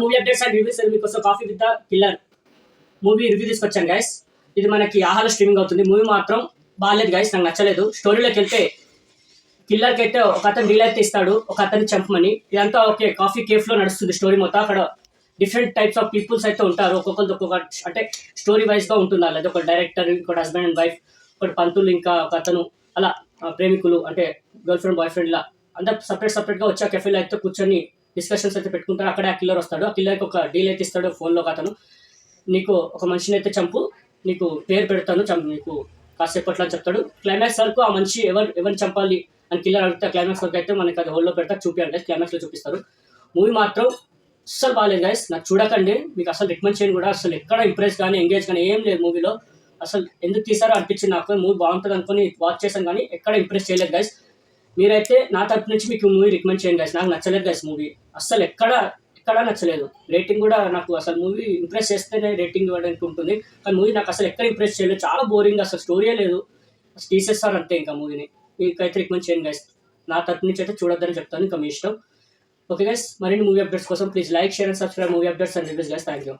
Movie updates and reviews మీకోసం coffee with the killer movie review తీసుకొచ్చాను guys. ఇది మనకి ఆహాలో స్ట్రీమింగ్ అవుతుంది. మూవీ మాత్రం బాగాలేదు గైస్, నాకు నచ్చలేదు. స్టోరీలోకి వెళ్తే కిల్లర్కి అయితే ఒక అతను డీల్ అయితే ఇస్తాడు, ఒక అతన్ని చంపమని. ఇదంతా ఓకే, కాఫీ కేఫ్ లో నడుస్తుంది స్టోరీ మొత్తం. అక్కడ డిఫరెంట్ టైప్స్ ఆఫ్ పీపుల్స్ అయితే ఉంటారు, ఒక్కొక్క అంటే స్టోరీ వైజ్ గా ఉంటుంది. అలాగే ఒక డైరెక్టర్, ఇంకోటి హస్బెండ్ అండ్ వైఫ్, ఒకటి పంతులు, ఇంకా ఒక అతను, అలా ప్రేమికులు అంటే గర్ల్ ఫ్రెండ్ బాయ్ ఫ్రెండ్ లా అందరు సపరేట్ గా వచ్చి ఆ కెఫేలో అయితే కూర్చొని డిస్కషన్స్ అయితే పెట్టుకుంటారు. అక్కడే ఆ కిల్లర్ వస్తాడు. ఆ కిల్లర్కి ఒక డీల్ అయితే ఇస్తాడు ఫోన్లో. ఒక అతను, నీకు ఒక మనిషిని అయితే చంపు, నీకు పేరు పెడతాను, నీకు కాసేపట్లో అని చెప్తాడు. క్లైమాక్స్ వరకు ఆ మనిషి ఎవరిని చంపాలి అని కిల్లర్ అడిగితే క్లైమాక్స్ వరకు అయితే మనకి అది హోల్లో పెడతా చూపించాలి. క్లైమాక్స్లో చూపిస్తారు. మూవీ మాత్రం అస్సలు బాగాలేదు గైస్, నాకు చూడకండి. మీకు అసలు రికమెండ్ చేయను కూడా. అసలు ఎక్కడ ఇంప్రెస్ కానీ ఎంగేజ్ కానీ ఏం లేదు మూవీలో. అసలు ఎందుకు తీసారో అనిపించింది నాకు. మూవీ బాగుంటుంది అనుకుని వాచ్ చేశాను కానీ ఎక్కడ ఇంప్రెస్ చేయలేదు గైస్. మీరైతే నా తరపు నుంచి మీకు మూవీ రికమెండ్ చేయండి గైస్. నాకు నచ్చలేదు గైస్ మూవీ, అస్సలు ఎక్కడ నచ్చలేదు. రేటింగ్ కూడా నాకు అసలు మూవీ ఇంప్రెస్ చేస్తేనే రేటింగ్ ఇవ్వడానికి ఉంటుంది, కానీ మూవీ నాకు అసలు ఎక్కడ ఇంప్రెస్ చేయలేదు. చాలా బోరింగ్, అసలు స్టోరీయే లేదు. తీసేస్తారు అంతే ఇంకా మూవీని. మీకైతే రికమెండ్ చేయండి గైస్. నా తరపు నుంచి అయితే చూడొద్దని చెప్తాను, ఇంకా మీ ఇష్టం. ఓకే గైస్, మరిన్ని మూవీ అప్డేట్స్ కోసం please like, share and subscribe movie updates and reviews guys. Thank you.